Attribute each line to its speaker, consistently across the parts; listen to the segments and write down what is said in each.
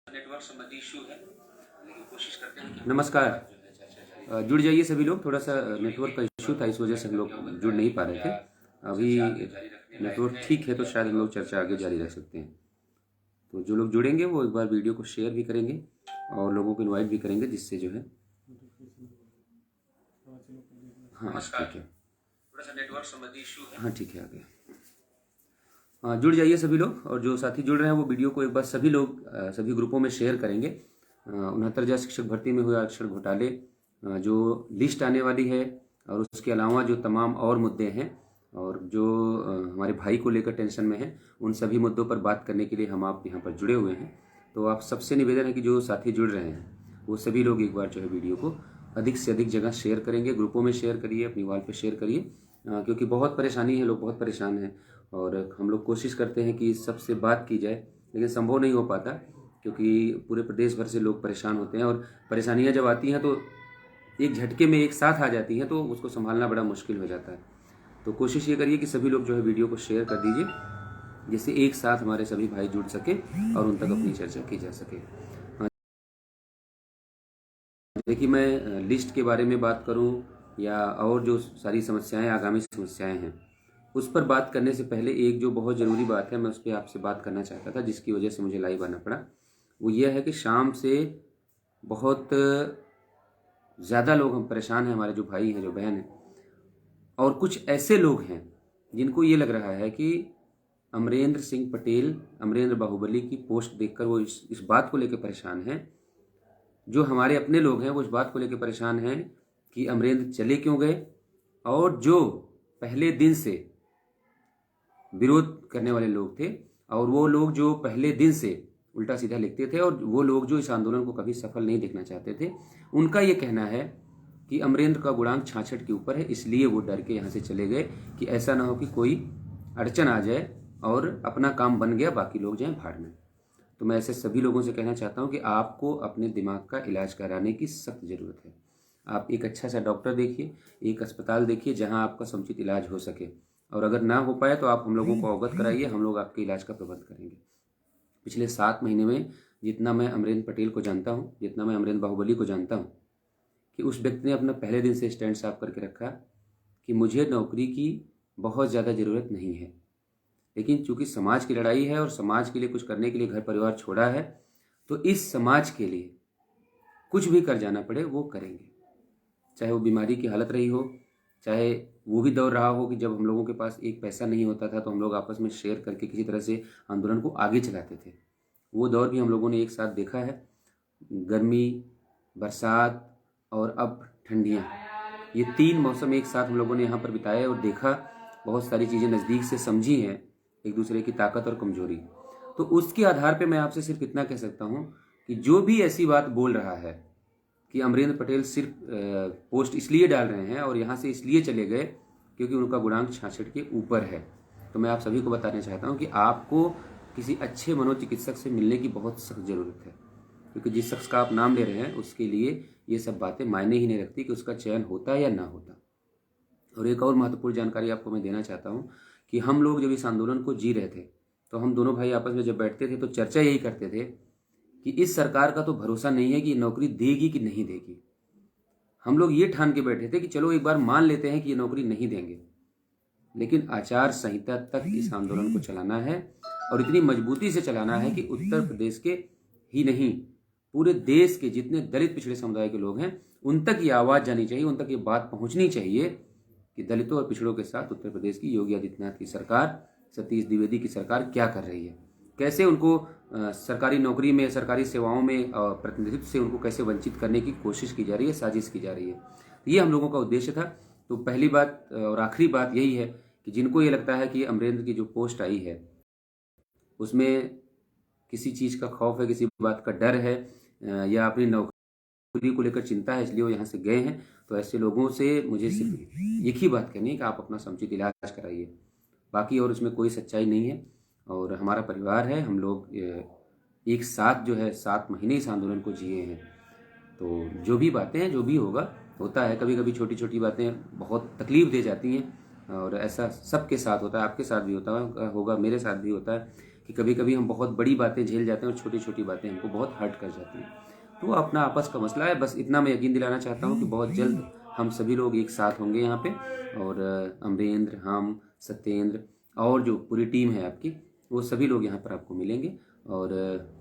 Speaker 1: Network संबंधी issue है, लेकिन कोशिश करते हैं कि
Speaker 2: नमस्कार। जुड़ जाइए सभी लोग। थोड़ा सा नेटवर्क का इशू था, इस वजह से हम लोग जुड़ नहीं पा रहे थे। अभी नेटवर्क ठीक है तो शायद हम लोग चर्चा आगे जारी रख सकते हैं। तो जो लोग जुड़ेंगे वो एक बार वीडियो को शेयर भी करेंगे और लोगों को इनवाइट भी करेंगे, जिससे जो है हाँ ठीक है,
Speaker 1: थोड़ा सा नेटवर्क संबंधी इशू है।
Speaker 2: हाँ ठीक है, आ गया। हाँ, जुड़ जाइए सभी लोग। और जो साथी जुड़ रहे हैं वो वीडियो को एक बार सभी लोग सभी ग्रुपों में शेयर करेंगे। 69,000 शिक्षक भर्ती में हुए आरक्षण घोटाले, जो लिस्ट आने वाली है, और उसके अलावा जो तमाम और मुद्दे हैं और जो हमारे भाई को लेकर टेंशन में है, उन सभी मुद्दों पर बात करने के लिए हम आप यहाँ पर जुड़े हुए हैं। तो आप सबसे निवेदन है कि जो साथी जुड़ रहे हैं वो सभी लोग एक बार जो है वीडियो को अधिक से अधिक जगह शेयर करेंगे। ग्रुपों में शेयर करिए, अपनी वॉल पे शेयर करिए, क्योंकि बहुत परेशानी है, लोग बहुत परेशान हैं। और हम लोग कोशिश करते हैं कि सबसे बात की जाए, लेकिन संभव नहीं हो पाता, क्योंकि पूरे प्रदेश भर से लोग परेशान होते हैं। और परेशानियां जब आती हैं तो एक झटके में एक साथ आ जाती हैं, तो उसको संभालना बड़ा मुश्किल हो जाता है। तो कोशिश ये करिए कि सभी लोग जो है वीडियो को शेयर कर दीजिए, जिससे एक साथ हमारे सभी भाई जुड़ सके और उन तक अपनी चर्चा की जा सके। देखिए, मैं लिस्ट के बारे में बात करूं या और जो सारी समस्याएं, आगामी समस्याएं हैं, उस पर बात करने से पहले एक जो बहुत ज़रूरी बात है, मैं उस पर आपसे बात करना चाहता था, जिसकी वजह से मुझे लाइव आना पड़ा। वो ये है कि शाम से बहुत ज़्यादा लोग हम परेशान हैं, हमारे जो भाई हैं, जो बहन हैं, और कुछ ऐसे लोग हैं जिनको ये लग रहा है कि अमरेंद्र सिंह पटेल, अमरेंद्र बाहुबली की पोस्ट देखकर वो इस बात को लेकर परेशान हैं। जो हमारे अपने लोग हैं वो इस बात को लेकर परेशान हैं कि अमरेंद्र चले क्यों गए, और जो पहले दिन से विरोध करने वाले लोग थे, और वो लोग जो पहले दिन से उल्टा सीधा लिखते थे, और वो लोग जो इस आंदोलन को कभी सफल नहीं देखना चाहते थे, उनका ये कहना है कि अमरेंद्र का गुणांक 66 के ऊपर है, इसलिए वो डर के यहाँ से चले गए कि ऐसा ना हो कि कोई अड़चन आ जाए और अपना काम बन गया, बाकी लोग जाएं भाड़ में। तो मैं ऐसे सभी लोगों से कहना चाहता हूँ कि आपको अपने दिमाग का इलाज कराने की सख्त ज़रूरत है। आप एक अच्छा सा डॉक्टर देखिए, एक अस्पताल देखिए जहाँ आपका समुचित इलाज हो सके, और अगर ना हो पाए तो आप हम लोगों को अवगत कराइए, हम लोग आपके इलाज का प्रबंध करेंगे। पिछले 7 महीने में जितना मैं अमरेंद्र पटेल को जानता हूँ, जितना मैं अमरेंद्र बाहुबली को जानता हूँ, कि उस व्यक्ति ने अपना पहले दिन से स्टैंड साफ करके रखा कि मुझे नौकरी की बहुत ज़्यादा ज़रूरत नहीं है, लेकिन चूंकि समाज की लड़ाई है और समाज के लिए कुछ करने के लिए घर परिवार छोड़ा है, तो इस समाज के लिए कुछ भी कर जाना पड़े वो करेंगे। चाहे वो बीमारी की हालत रही हो, चाहे वो भी दौर रहा हो कि जब हम लोगों के पास एक पैसा नहीं होता था तो हम लोग आपस में शेयर करके किसी तरह से आंदोलन को आगे चलाते थे, वो दौर भी हम लोगों ने एक साथ देखा है। गर्मी, बरसात और अब ठंडियाँ, ये 3 मौसम एक साथ हम लोगों ने यहाँ पर बिताए और देखा, बहुत सारी चीज़ें नज़दीक से समझी हैं, एक दूसरे की ताकत और कमजोरी। तो उसके आधार पे मैं आपसे सिर्फ इतना कह सकता हूँ कि जो भी ऐसी बात बोल रहा है कि अमरेंद्र पटेल सिर्फ पोस्ट इसलिए डाल रहे हैं और यहाँ से इसलिए चले गए क्योंकि उनका गुणांक 66 के ऊपर है, तो मैं आप सभी को बताना चाहता हूँ कि आपको किसी अच्छे मनोचिकित्सक से मिलने की बहुत सख्त ज़रूरत है, क्योंकि जिस शख्स का आप नाम ले रहे हैं उसके लिए ये सब बातें मायने ही नहीं रखती कि उसका चयन होता या ना होता। और एक और महत्वपूर्ण जानकारी आपको मैं देना चाहता हूँ कि हम लोग जब इस आंदोलन को जी रहे थे, तो हम दोनों भाई आपस में जब बैठते थे तो चर्चा यही करते थे कि इस सरकार का तो भरोसा नहीं है कि नौकरी देगी कि नहीं देगी। हम लोग ये ठान के बैठे थे कि चलो एक बार मान लेते हैं कि ये नौकरी नहीं देंगे, लेकिन आचार संहिता तक इस आंदोलन को चलाना है, और इतनी मजबूती से चलाना है कि उत्तर प्रदेश के ही नहीं, पूरे देश के जितने दलित पिछड़े समुदाय के लोग हैं उन तक ये आवाज़ जानी चाहिए, उन तक ये बात पहुंचनी चाहिए कि दलितों और पिछड़ों के साथ उत्तर प्रदेश की योगी आदित्यनाथ की सरकार, सतीश द्विवेदी की सरकार क्या कर रही है, कैसे उनको सरकारी नौकरी में, सरकारी सेवाओं में प्रतिनिधित्व से उनको कैसे वंचित करने की कोशिश की जा रही है, साजिश की जा रही है। ये हम लोगों का उद्देश्य था। तो पहली बात और आखिरी बात यही है कि जिनको ये लगता है कि अमरेंद्र की जो पोस्ट आई है उसमें किसी चीज़ का खौफ है, किसी बात का डर है, या अपनी नौकरी को लेकर चिंता है इसलिए वो यहाँ से गए हैं, तो ऐसे लोगों से मुझे सिर्फ एक ही बात कहनी है कि आप अपना समुचित इलाज कराइए, बाकी और उसमें कोई सच्चाई नहीं है। और हमारा परिवार है, हम लोग एक साथ जो है 7 महीने इस आंदोलन को जिए हैं। तो जो भी बातें हैं, जो भी होगा होता है, कभी कभी छोटी छोटी बातें बहुत तकलीफ दे जाती हैं, और ऐसा सबके साथ होता है, आपके साथ भी होता है, होगा, मेरे साथ भी होता है कि कभी कभी हम बहुत बड़ी बातें झेल जाते हैं और छोटी छोटी बातें हमको बहुत हर्ट कर जाती हैं। तो वो अपना आपस का मसला है। बस इतना मैं यकीन दिलाना चाहता हूँ कि बहुत जल्द हम सभी लोग एक साथ होंगे यहाँ पे, और अमरेंद्र, हम, सत्येंद्र और जो पूरी टीम है आपकी, वो सभी लोग यहाँ पर आपको मिलेंगे। और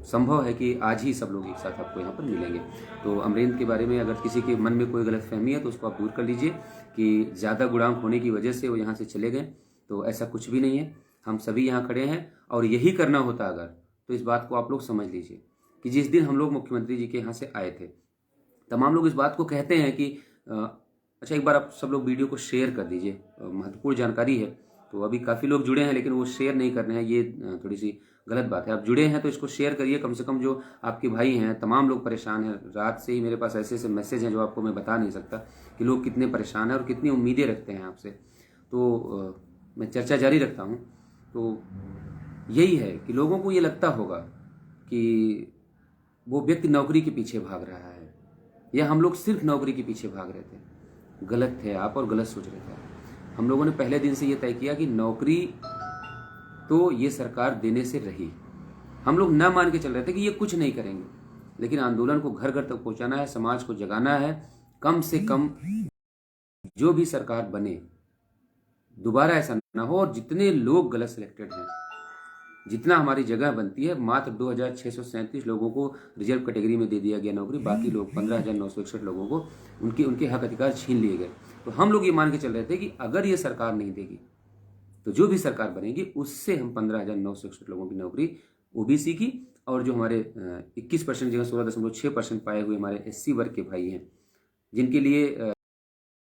Speaker 2: संभव है कि आज ही सब लोग एक साथ आपको यहाँ पर मिलेंगे। तो अमरेंद्र के बारे में अगर किसी के मन में कोई गलतफहमी है तो उसको आप दूर कर लीजिए कि ज़्यादा गुणांक होने की वजह से वो यहाँ से चले गए। तो ऐसा कुछ भी नहीं है, हम सभी यहाँ खड़े हैं और यही करना होता अगर, तो इस बात को आप लोग समझ लीजिए कि जिस दिन हम लोग मुख्यमंत्री जी के यहाँ से आए थे, तमाम लोग इस बात को कहते हैं कि अच्छा एक बार आप सब लोग वीडियो को शेयर कर दीजिए, महत्वपूर्ण जानकारी है। तो अभी काफ़ी लोग जुड़े हैं लेकिन वो शेयर नहीं कर रहे हैं, ये थोड़ी सी गलत बात है। आप जुड़े हैं तो इसको शेयर करिए, कम से कम जो आपके भाई हैं, तमाम लोग परेशान हैं। रात से ही मेरे पास ऐसे ऐसे मैसेज हैं जो आपको मैं बता नहीं सकता कि लोग कितने परेशान हैं और कितनी उम्मीदें रखते हैं आपसे। तो मैं चर्चा जारी रखता हूँ। तो यही है कि लोगों को ये लगता होगा कि वो व्यक्ति नौकरी के पीछे भाग रहा है या हम लोग सिर्फ नौकरी के पीछे भाग रहे थे। गलत थे आप और गलत सोच रहे थे। हम लोगों ने पहले दिन से ये तय किया कि नौकरी तो ये सरकार देने से रही। हम लोग ना मान के चल रहे थे कि ये कुछ नहीं करेंगे, लेकिन आंदोलन को घर घर तक पहुंचाना है, समाज को जगाना है। कम से कम जो भी सरकार बने दोबारा ऐसा ना हो, और जितने लोग गलत सिलेक्टेड हैं, जितना हमारी जगह बनती है, मात्र 2637 लोगों को रिजर्व कैटेगरी में दे दिया गया नौकरी, बाकी लोग 15,961 लोगों को उनके हक अधिकार छीन लिए गए। तो हम लोग ये मान के चल रहे थे कि अगर ये सरकार नहीं देगी तो जो भी सरकार बनेगी उससे हम 15,961 लोगों की नौकरी ओबीसी की, और जो हमारे 21% जगह 16.6% पाए हुए हमारे एससी वर्ग के भाई हैं, जिनके लिए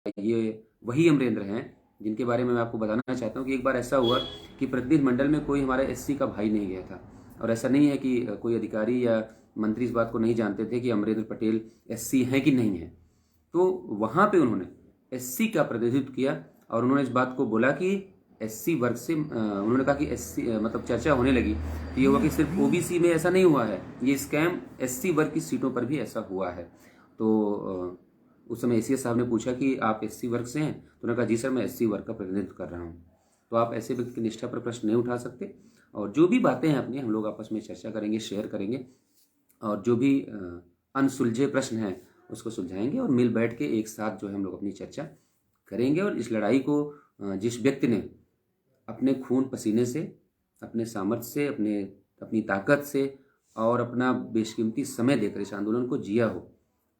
Speaker 2: ये वही अमरेंद्र हैं जिनके बारे में मैं आपको बताना चाहता हूँ कि एक बार ऐसा हुआ कि प्रतिनिधि मंडल में कोई हमारा एससी का भाई नहीं गया था। और ऐसा नहीं है कि कोई अधिकारी या मंत्री इस बात को नहीं जानते थे कि अमरेंद्र पटेल एससी हैं कि नहीं है। तो वहाँ पे उन्होंने एससी का प्रतिनिधित्व किया और उन्होंने इस बात को बोला कि एससी वर्ग से उन्होंने कहा कि एससी मतलब चर्चा होने लगी तो ये हुआ कि सिर्फ ओबीसी में ऐसा नहीं हुआ है, ये स्कैम एससी वर्ग की सीटों पर भी ऐसा हुआ है। तो उस समय एसीएस साहब ने पूछा कि आप एससी वर्ग से हैं, तो उन्होंने कहा जी सर, मैं एससी वर्ग का प्रतिनिधित्व कर रहा हूँ। तो आप ऐसे व्यक्ति की निष्ठा पर प्रश्न नहीं उठा सकते। और जो भी बातें हैं अपनी हम लोग आपस में चर्चा करेंगे, शेयर करेंगे, और जो भी अनसुलझे प्रश्न हैं उसको सुलझाएंगे और मिल बैठ के एक साथ जो है हम लोग अपनी चर्चा करेंगे। और इस लड़ाई को जिस व्यक्ति ने अपने खून पसीने से, अपने सामर्थ्य से, अपनी ताकत से और अपना बेशकीमती समय देकर इस आंदोलन को जिया हो,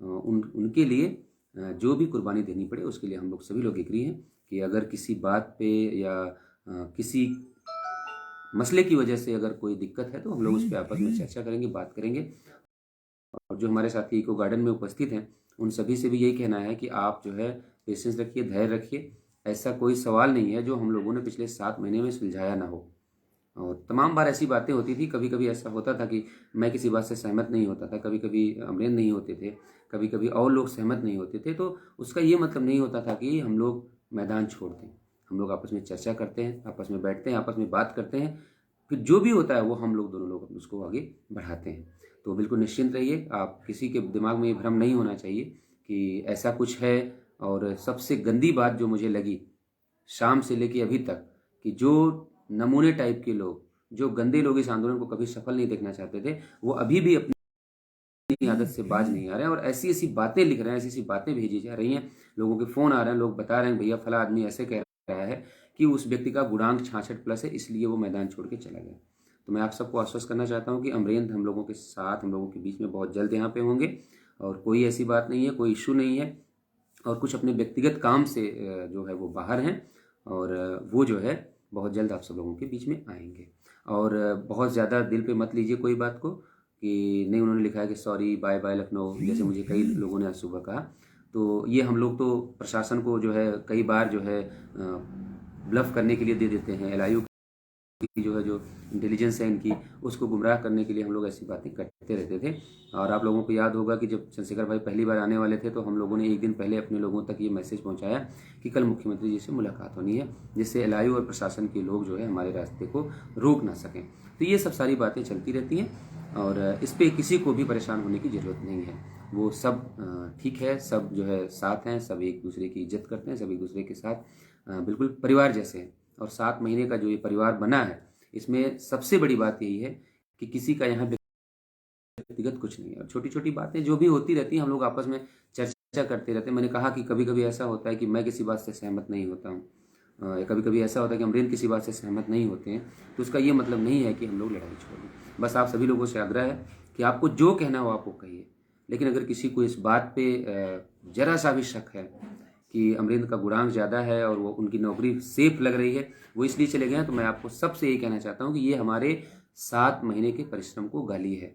Speaker 2: उनके लिए जो भी कुर्बानी देनी पड़े उसके लिए हम लोग सभी लोग एग्री हैं कि अगर किसी बात पे या किसी मसले की वजह से अगर कोई दिक्कत है तो हम लोग उस पर आपस में चर्चा करेंगे, बात करेंगे। और जो हमारे साथी इको गार्डन में उपस्थित हैं उन सभी से भी यही कहना है कि आप जो है पेशेंस रखिए, धैर्य रखिए। ऐसा कोई सवाल नहीं है जो हम लोगों ने पिछले 7 महीने में सुलझाया ना हो। और तमाम बार ऐसी बातें होती थी, कभी कभी ऐसा होता था कि मैं किसी बात से सहमत नहीं होता था, कभी कभी अमरेंद्र नहीं होते थे, कभी कभी और लोग सहमत नहीं होते थे। तो उसका ये मतलब नहीं होता था कि हम लोग मैदान छोड़ दें। हम लोग आपस में चर्चा करते हैं, आपस में बैठते हैं, आपस में बात करते हैं, फिर जो भी होता है वो हम लोग दोनों लोग उसको आगे बढ़ाते हैं। तो बिल्कुल निश्चिंत रहिए, आप किसी के दिमाग में ये भ्रम नहीं होना चाहिए कि ऐसा कुछ है। और सबसे गंदी बात जो मुझे लगी शाम से लेके अभी तक, कि जो नमूने टाइप के लोग, जो गंदे लोग इस आंदोलन को कभी सफल नहीं देखना चाहते थे, वो अभी भी अपनी आदत से बाज नहीं आ रहे हैं और ऐसी ऐसी बातें लिख रहे हैं, ऐसी ऐसी बातें भेजी जा रही हैं। लोगों के फोन आ रहे हैं, लोग बता रहे हैं भैया फला आदमी ऐसे कह रहा है कि उस व्यक्ति का गुणांक 66+ है, इसलिए वो मैदान छोड़ के चला गया। तो मैं आप सबको आश्वस्त करना चाहता हूँ कि अमरेंद्र हम लोगों के साथ, हम लोगों के बीच में बहुत जल्द यहाँ पे होंगे और कोई ऐसी बात नहीं है, कोई इशू नहीं है। और कुछ अपने व्यक्तिगत काम से जो है वो बाहर हैं और वो जो है बहुत जल्द आप सब लोगों के बीच में आएंगे। और बहुत ज़्यादा दिल पे मत लीजिए कोई बात को कि नहीं उन्होंने लिखा है कि सॉरी बाय बाय लखनऊ, जैसे मुझे कई लोगों ने आज सुबह कहा। तो ये हम लोग तो प्रशासन को जो है कई बार जो है ब्लफ करने के लिए दे देते हैं। एलआईयू की जो है जो इंटेलिजेंस है इनकी, उसको गुमराह करने के लिए हम लोग ऐसी बातें करते रहते थे। और आप लोगों को याद होगा कि जब चंद्रशेखर भाई पहली बार आने वाले थे तो हम लोगों ने एक दिन पहले अपने लोगों तक ये मैसेज पहुंचाया कि कल मुख्यमंत्री जी से मुलाकात होनी है, जिससे एलआईयू और प्रशासन के लोग जो है हमारे रास्ते को रोक ना सकें। तो ये सब सारी बातें चलती रहती हैं और इस पर किसी को भी परेशान होने की ज़रूरत नहीं है। वो सब ठीक है, सब जो है साथ हैं, सब एक दूसरे की इज्जत करते हैं, सब एक दूसरे के साथ बिल्कुल परिवार जैसे हैं। और 7 महीने का जो ये परिवार बना है, इसमें सबसे बड़ी बात यही है कि किसी का यहाँ व्यक्तिगत कुछ नहीं है, और छोटी छोटी बातें जो भी होती रहती हैं हम लोग आपस में चर्चा करते रहते हैं। मैंने कहा कि कभी कभी ऐसा होता है कि मैं किसी बात से सहमत नहीं होता हूँ, कभी कभी ऐसा होता है कि अमरेंद्र किसी बात से सहमत नहीं होते हैं, तो उसका ये मतलब नहीं है कि हम लोग लड़ाई छोड़ दें। बस आप सभी लोगों से आग्रह है कि आपको जो कहना हो आप वो कहिए, लेकिन अगर किसी को इस बात पे जरा सा भी शक है कि अमरेंद्र का गुणांक ज़्यादा है और वो उनकी नौकरी सेफ लग रही है, वो इसलिए चले गए हैं, तो मैं आपको सबसे यही कहना चाहता हूँ कि ये हमारे 7 महीने के परिश्रम को गाली है।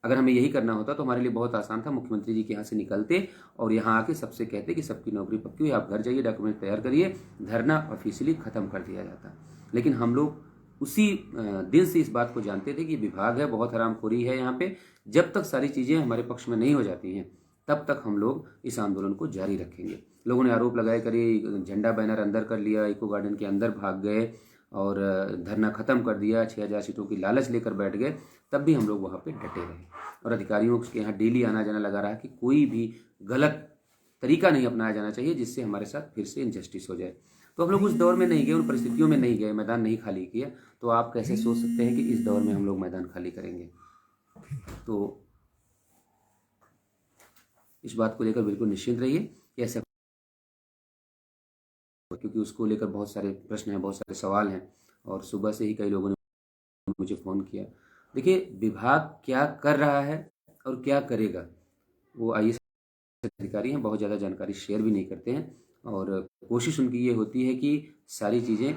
Speaker 2: अगर हमें यही करना होता तो हमारे लिए बहुत आसान था, मुख्यमंत्री जी के यहाँ से निकलते और यहाँ आके सबसे कहते कि सबकी नौकरी पक्की हुई, आप घर जाइए, डॉक्यूमेंट तैयार करिए, धरना ऑफिशियली खत्म कर दिया जाता। लेकिन हम लोग उसी दिन से इस बात को जानते थे कि विभाग है, बहुत हरामखोरी है यहाँ पे। जब तक सारी चीज़ें हमारे पक्ष में नहीं हो जाती हैं तब तक हम लोग इस आंदोलन को जारी रखेंगे। लोगों ने आरोप लगाए करे, झंडा बैनर अंदर कर लिया, इको गार्डन के अंदर भाग गए और धरना खत्म कर दिया, 6000 सीटों की लालच लेकर बैठ गए, तब भी हम लोग वहाँ पे डटे रहे और अधिकारियों के यहाँ डेली आना जाना लगा रहा कि कोई भी गलत तरीका नहीं अपनाया जाना चाहिए जिससे हमारे साथ फिर से इनजस्टिस हो जाए। तो हम लोग उस दौर में नहीं गए, उन परिस्थितियों में नहीं गए, मैदान नहीं खाली किया। तो आप कैसे सोच सकते हैं कि इस दौर में हम लोग मैदान खाली करेंगे? तो इस बात को लेकर बिल्कुल निश्चिंत रहिए कि ऐसा, क्योंकि उसको लेकर बहुत सारे प्रश्न हैं, बहुत सारे सवाल हैं और सुबह से ही कई लोगों ने मुझे फ़ोन किया। देखिए, विभाग क्या कर रहा है और क्या करेगा वो आईएएस अधिकारी हैं, बहुत ज़्यादा जानकारी शेयर भी नहीं करते हैं और कोशिश उनकी ये होती है कि सारी चीज़ें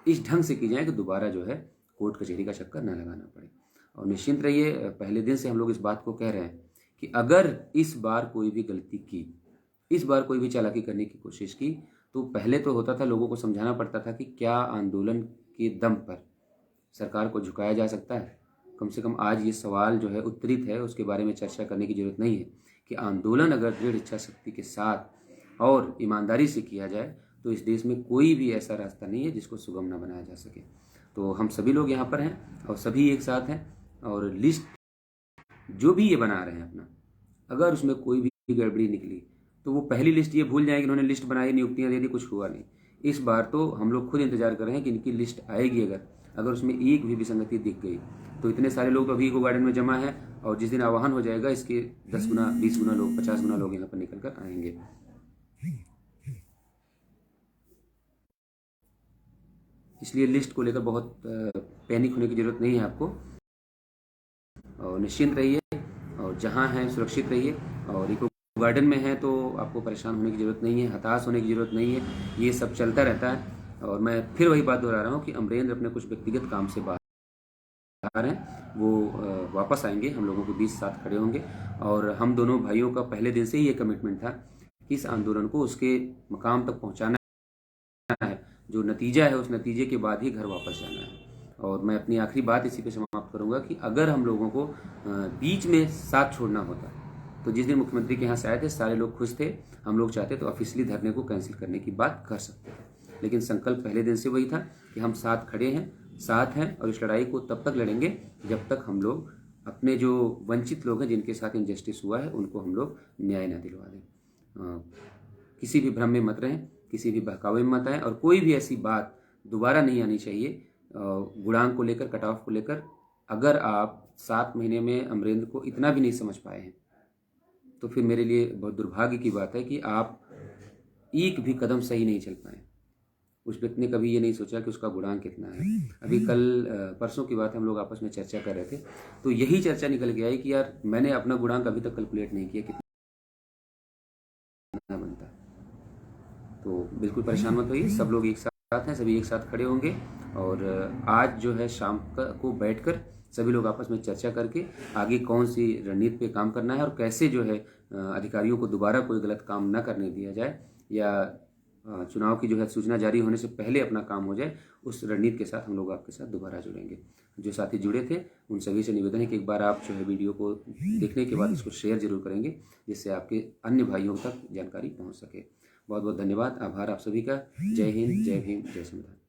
Speaker 2: इस ढंग से की जाए कि दोबारा जो है कोर्ट कचहरी का चक्कर ना लगाना पड़े। और निश्चिंत रहिए, पहले दिन से हम लोग इस बात को कह रहे हैं कि अगर इस बार कोई भी गलती की, इस बार कोई भी चालाकी करने की कोशिश की, तो पहले तो होता था, लोगों को समझाना पड़ता था कि क्या आंदोलन के दम पर सरकार को झुकाया जा सकता है। कम से कम आज ये सवाल जो है उत्तरित है, उसके बारे में चर्चा करने की जरूरत नहीं है कि आंदोलन अगर दृढ़ इच्छा शक्ति के साथ और ईमानदारी से किया जाए तो इस देश में कोई भी ऐसा रास्ता नहीं है जिसको सुगम ना बनाया जा सके। तो हम सभी लोग यहाँ पर हैं और सभी एक साथ हैं, और लिस्ट जो भी ये बना रहे हैं अपना, अगर उसमें कोई भी गड़बड़ी निकली तो वो पहली लिस्ट ये भूल जाए कि उन्होंने लिस्ट बनाई, नियुक्तियां दे दी, कुछ हुआ नहीं। इस बार तो हम लोग खुद इंतजार कर रहे हैं कि इनकी लिस्ट आएगी, अगर उसमें एक भी विसंगति दिख गई तो इतने सारे लोग अभी इको गार्डन में जमा है और जिस दिन आह्वान हो जाएगा इसके 10 गुना, 20 गुना लोग, 50 गुना लोग यहाँ पर निकल कर आएंगे। इसलिए लिस्ट को लेकर बहुत पैनिक होने की जरूरत नहीं है आपको, और निश्चिंत रहिए और जहाँ हैं सुरक्षित रहिए। और इको गार्डन में है तो आपको परेशान होने की ज़रूरत नहीं है, हताश होने की ज़रूरत नहीं है, ये सब चलता रहता है। और मैं फिर वही बात दोहरा रहा हूँ कि अमरेंद्र अपने कुछ व्यक्तिगत काम से बाहर हैं, वो वापस आएंगे, हम लोगों के बीच साथ खड़े होंगे। और हम दोनों भाइयों का पहले दिन से ही ये कमिटमेंट था कि इस आंदोलन को उसके मकाम तक पहुँचाना है, जो नतीजा है उस नतीजे के बाद ही घर वापस जाना है। और मैं अपनी आखिरी बात इसी पे समाप्त करूंगा कि अगर हम लोगों को बीच में साथ छोड़ना होता तो जिस दिन मुख्यमंत्री के यहाँ से आए थे सारे लोग खुश थे, हम लोग चाहते तो ऑफिशियली धरने को कैंसिल करने की बात कर सकते थे, लेकिन संकल्प पहले दिन से वही था कि हम साथ खड़े हैं, साथ हैं, और इस लड़ाई को तब तक लड़ेंगे जब तक हम लोग अपने जो वंचित लोग हैं, जिनके साथ इनजस्टिस हुआ है, उनको हम लोग न्याय न दिलवा दें। किसी भी भ्रम में मत रहें, किसी भी बहकावे में मत आए, और कोई भी ऐसी बात दोबारा नहीं आनी चाहिए गुणांक को लेकर, कट ऑफ को लेकर। अगर आप 7 महीने में अमरेंद्र को इतना भी नहीं समझ पाए हैं तो फिर मेरे लिए बहुत दुर्भाग्य की बात है कि आप एक भी कदम सही नहीं चल पाए। उस व्यक्ति ने कभी ये नहीं सोचा कि उसका गुणांक कितना है। अभी कल परसों की बात हम लोग आपस में चर्चा कर रहे थे, तो यही चर्चा निकल के आई कि यार मैंने अपना गुणांक अभी तक कैलकुलेट नहीं किया कितना बनता। तो बिल्कुल परेशान मत होइए, सब लोग एक साथ हैं, सभी एक साथ खड़े होंगे। और आज जो है शाम को बैठकर सभी लोग आपस में चर्चा करके आगे कौन सी रणनीति पे काम करना है और कैसे जो है अधिकारियों को दोबारा कोई गलत काम न करने दिया जाए, या चुनाव की जो है सूचना जारी होने से पहले अपना काम हो जाए, उस रणनीति के साथ हम लोग आपके साथ दोबारा जुड़ेंगे। जो साथी जुड़े थे उन सभी से निवेदन है कि एक बार आप जो है वीडियो को देखने के बाद इसको शेयर जरूर करेंगे, जिससे आपके अन्य भाइयों तक जानकारी पहुँच सके। बहुत बहुत धन्यवाद, आभार आप सभी का। जय हिंद, जय भीम, जय संविधान।